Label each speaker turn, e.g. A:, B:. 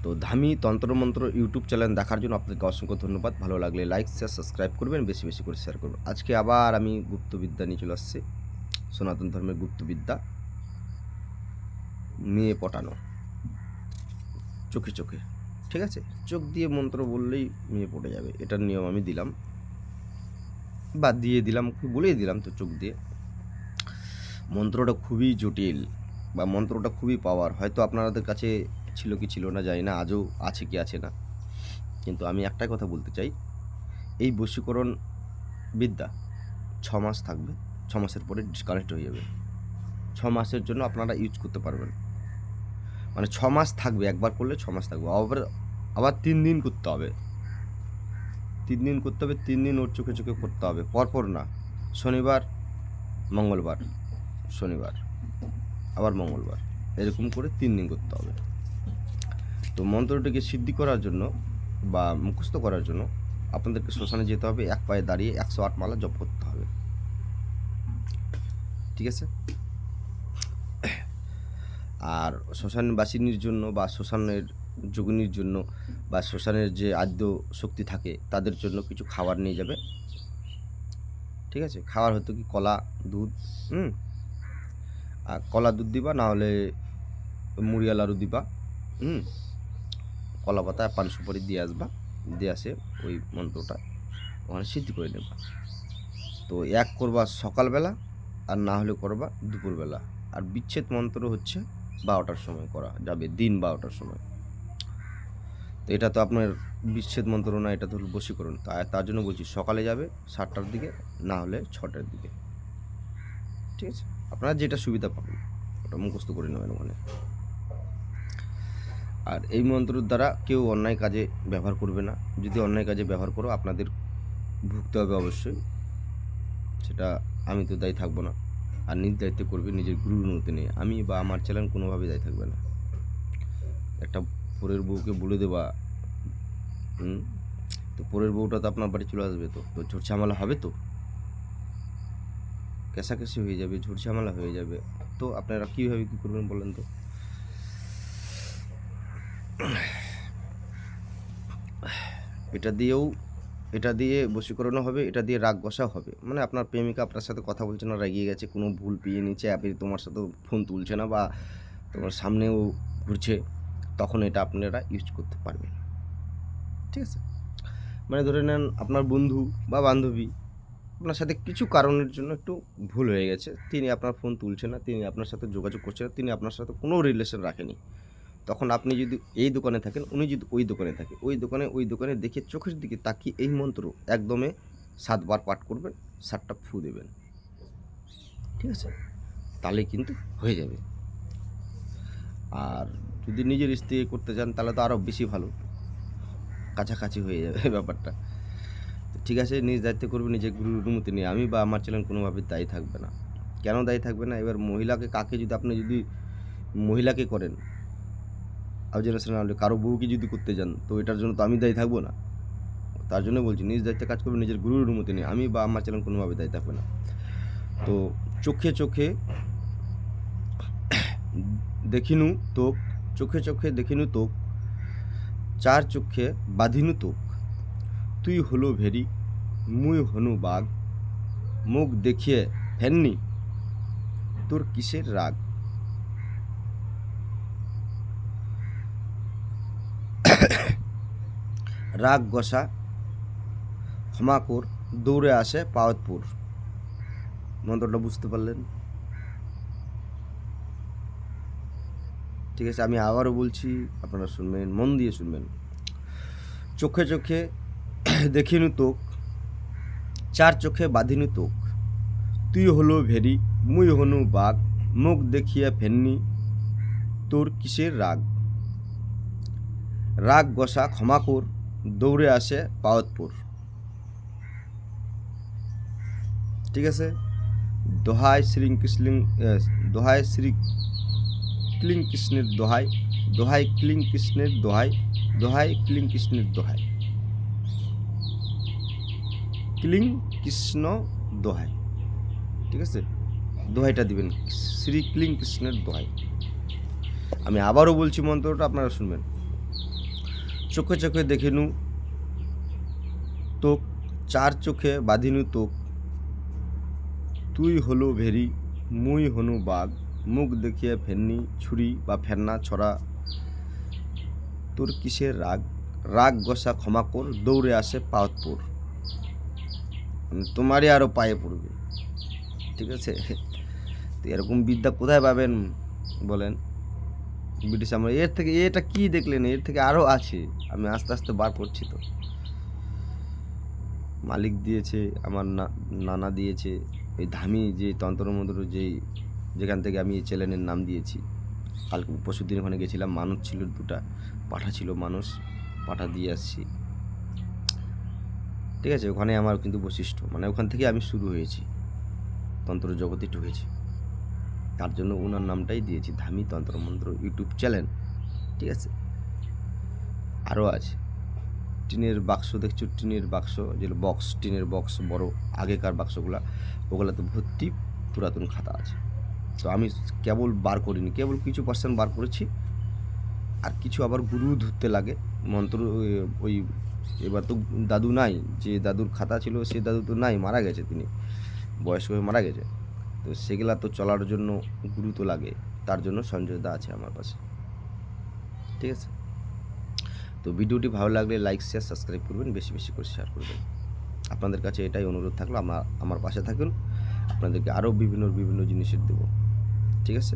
A: তো ধামি তন্ত্রমন্ত্র YouTube channel দেখার জন্য আপনাকে অসংখ্য ধন্যবাদ। ভালো লাগলে লাইক, শেয়ার, সাবস্ক্রাইব করবেন, বেশি বেশি করে শেয়ার করবেন। আজকে আবার আমি গুপ্তবিদ্যা নিয়ে চলে আসছি। সনাতন ধর্মের গুপ্তবিদ্যা, মেয়ে পটানো চোখে চোখে। ঠিক আছে, চোখ দিয়ে মন্ত্র বললেই মেয়ে পটে যাবে, এটার নিয়ম আমি দিলাম বা দিয়ে দিলাম, বলেই দিলাম তো। চোখ দিয়ে মন্ত্রটা খুবই জটিল বা মন্ত্রটা খুবই পাওয়ার। হয়তো আপনাদের কাছে ছিল কি ছিল না জানি না, আজও আছে কি আছে না, কিন্তু আমি একটাই কথা বলতে চাই, এই বশীকরণ বিদ্যা 6 মাস থাকবে, 6 মাসের পরে ডিসকানেক্ট হয়ে যাবে। 6 মাসের জন্য আপনারা ইউজ করতে পারবেন, মানে 6 মাস থাকবে, একবার করলে 6 মাস থাকবে। আবার 3 দিন করতে হবে, 3 দিন করতে হবে, 3 দিন ওর চোখে চোখে করতে হবে, পরপর না। শনিবার, মঙ্গলবার, শনিবার, আবার মঙ্গলবার, এরকম করে 3 দিন করতে হবে। তো মন্ত্রটিকে সিদ্ধি করার জন্য বা মুখস্থ করার জন্য আপনাদেরকে শ্মশানে যেতে হবে, এক পায়ে দাঁড়িয়ে 108 মালা জপ করতে হবে। ঠিক আছে? আর শ্মশানবাসিনীর জন্য বা শ্মশানের যোগিনীর জন্য বা শ্মশানের যে আদ্য শক্তি থাকে তাদের জন্য কিছু খাবার নিয়ে যাবে। ঠিক আছে? খাবার হয়তো কি কলা, দুধ, আর কলা দুধ দিবা, না হলে মুড়িয়া লাড়ু দিবা, কলা পাতা পান সুপারি দিয়ে আসবা, দিয়ে আসে ওই মন্ত্রটা ওখানে সিদ্ধি করে নেবা। তো এক করবা সকালবেলা, আর না হলে করবা দুপুরবেলা। আর বিচ্ছেদ মন্ত্র হচ্ছে 12টার সময় করা যাবে, দিন 12টার সময়। তো এটা তো আপনার বিচ্ছেদ মন্ত্র না, এটা তো হলো বশীকরণ। তার জন্য বলছি সকালে যাবে 7টার দিকে, না হলে 6টার দিকে। ঠিক আছে, আপনারা যেটা সুবিধা পাবেন ওটা মুখস্থ করে নেবেন ওখানে। আর এই মন্ত্রের দ্বারা কেউ অন্যায় কাজে ব্যবহার করবে না। যদি অন্যায় কাজে ব্যবহার করো আপনাদের ভুগতে হবে অবশ্যই, সেটা আমি তো দায়ী থাকবো না। আর নিজ দায়িত্বে করবে, নিজের গুরুর অনুমতি নিয়ে। আমি বা আমার চ্যানেল কোনোভাবে দায়ী থাকবে না। একটা পরের বউকে বলে দেবা, তো পরের বউটা তো আপনার বাড়ি চলে আসবে, তো তো ঝুট ঝামেলা হবে, তো কেসাকেসি হয়ে যাবে, ঝুট ঝামেলা হয়ে যাবে। তো আপনারা কীভাবে কী করবেন বলেন তো? এটা দিয়ে বশীকরণও হবে, এটা দিয়ে রাগ বসাও হবে। মানে আপনার প্রেমিকা আপনার সাথে কথা বলছে না, রাগিয়ে গেছে, কোনো ভুল পেয়ে নিচ্ছে, আপনি তোমার সাথে ফোন তুলছে না বা তোমার সামনেও ঘুরছে, তখন এটা আপনারা ইউজ করতে পারবেন। ঠিক আছে? মানে ধরে নেন আপনার বন্ধু বা বান্ধবী আপনার সাথে কিছু কারণের জন্য একটু ভুল হয়ে গেছে, তিনি আপনার ফোন তুলছে না, তিনি আপনার সাথে যোগাযোগ করছে না, তিনি আপনার সাথে কোনো রিলেশন রাখেনি। তখন আপনি যদি এই দোকানে থাকেন, উনি যদি ওই দোকানে থাকে, ওই দোকানে দেখে চোখের দিকে তাকিয়ে এই মন্ত্র একদমে 7 বার পাঠ করবেন, 7টা ফু দেবেন। ঠিক আছে? তাহলে কিন্তু হয়ে যাবে। আর যদি নিজের স্ত্রী করতে চান তাহলে তো আরও বেশি ভালো, কাছাকাছি হয়ে যাবে ব্যাপারটা। ঠিক আছে, নিজ দায়িত্বে করবে, নিজের গুরুর অনুমতি নিয়ে। আমি বা আমার চ্যানেল কোনোভাবে দায়ী থাকবে না। কেন দায়ী থাকবে না? এবার মহিলাকে কাকে যদি আপনি যদি মহিলাকে করেন, কারো বউকে যদি করতে যান, তো এটার জন্য তো আমি দায়ী থাকবো না। তার জন্য বলছি নিজ দায়িত্বে কাজ করবে, নিজের গুরুর অনুমতি নিয়ে। আমি বা আমার চ্যানেল কোনোভাবে দায়ী থাকবে না। তো চোখে চোখে দেখিনু তোক, চোখে চোখে দেখিনু তোক, 4 চোখে বাঁধিনু তোক, তুই হলো ভেরি, মুই হনু বাঘ, মুখ দেখিয়ে ফেননি, তোর কিসের রাগ। রাগ গসা ক্ষমা কর, দৌড়ে আসে পাওয়াতপুর। মন্ত্রটা বুঝতে পারলেন? ঠিক আছে, আমি আবারও বলছি, আপনারা শুনবেন, মন দিয়ে শুনবেন। চোখে চোখে দেখিনু তোক, 4 চোখে বাঁধিনু তোক, তুই হলো ভেরি, মুই হনু বাঘ, মুখ দেখিয়া ফেননি, তোর কিসের রাগ। রাগ গসা ক্ষমা কর, দৌড়ে আসে পাওয়াতপুর। ঠিক আছে? দোহাই শ্রীকৃষ্ণ, দোহাই শ্রী ক্লিং কৃষ্ণের দোহাই, দোহাই ক্লিং কৃষ্ণের দোহাই, দোহাই ক্লিং কৃষ্ণের দোহাই, ক্লিং কৃষ্ণ দোহাই। ঠিক আছে? দোহাইটা দিবেন, শ্রী ক্লিং কৃষ্ণের দোহাই। আমি আবারও বলছি মন্ত্রটা, আপনারা শুনবেন। চোখে চোখে দেখিনু তোক, চার চোখে বাঁধিনু তোক, তুই হলো ভেরি, মুই হনু বাঘ, মুখ দেখিয়ে ফেননি ছুরি বা ফেন্না ছড়া, তোর কিসের রাগ, রাগ গসা ক্ষমা কর, দৌড়ে আসে পাওতপুর, মানে তোমারই আরও পায়ে পড়বে। ঠিক আছে, তো এরকম বিদ্যা কোথায় পাবেন বলেন ব্রিটিশ আমলে? এর থেকে এটা কি দেখলেন, এর থেকে আরও আছে, আমি আস্তে আস্তে বার করছি। তো মালিক দিয়েছে, আমার নানা দিয়েছে, এই ধামি যে তন্ত্রমন্ত্র যেখান থেকে আমি এই চ্যানেলের নাম দিয়েছি। কালকে পরশুদিন ওখানে গেছিলাম, মানুষ ছিল দুটা, পাঠা ছিল মানুষ, পাঠা দিয়ে আসছি। ঠিক আছে, ওখানে আমার কিন্তু বৈশিষ্ট্য, মানে ওখান থেকে আমি শুরু হয়েছি, তন্ত্র জগতে ঢুকেছি, তার জন্য ওনার নামটাই দিয়েছি ধামি তন্ত্রমন্ত্র ইউটিউব চ্যানেল। ঠিক আছে, আরও আছে টিনের বাক্স, দেখছো টিনের বাক্স, যেগুলো বক্স, টিনের বক্স বড় আগেকার বাক্সগুলো, ওগুলোতে ভর্তি পুরাতন খাতা আছে। তো আমি কেবল বার করিনি, কেবল কিছু পার্সেন্ট বার করেছি, আর কিছু আবার গুরু ধরতে লাগে মন্ত্র। ওই এবার তো দাদু নাই, যে দাদুর খাতা ছিল সে দাদু তো নাই, মারা গেছে, তিনি বয়স্ক হয়ে মারা গেছে। তো সেগুলা তো চলার জন্য গুরু তো লাগে, তার জন্য সঞ্জয় দা আছে আমার পাশে। ঠিক আছে, তো ভিডিওটি ভালো লাগলে লাইক শেয়ার সাবস্ক্রাইব করবেন, বেশি বেশি করে শেয়ার করবেন। আপনাদের কাছে এটাই অনুরোধ থাকলো, আমার পাশে থাকুন, আপনাদেরকে আরও বিভিন্ন জিনিসের দেবো। ঠিক আছে।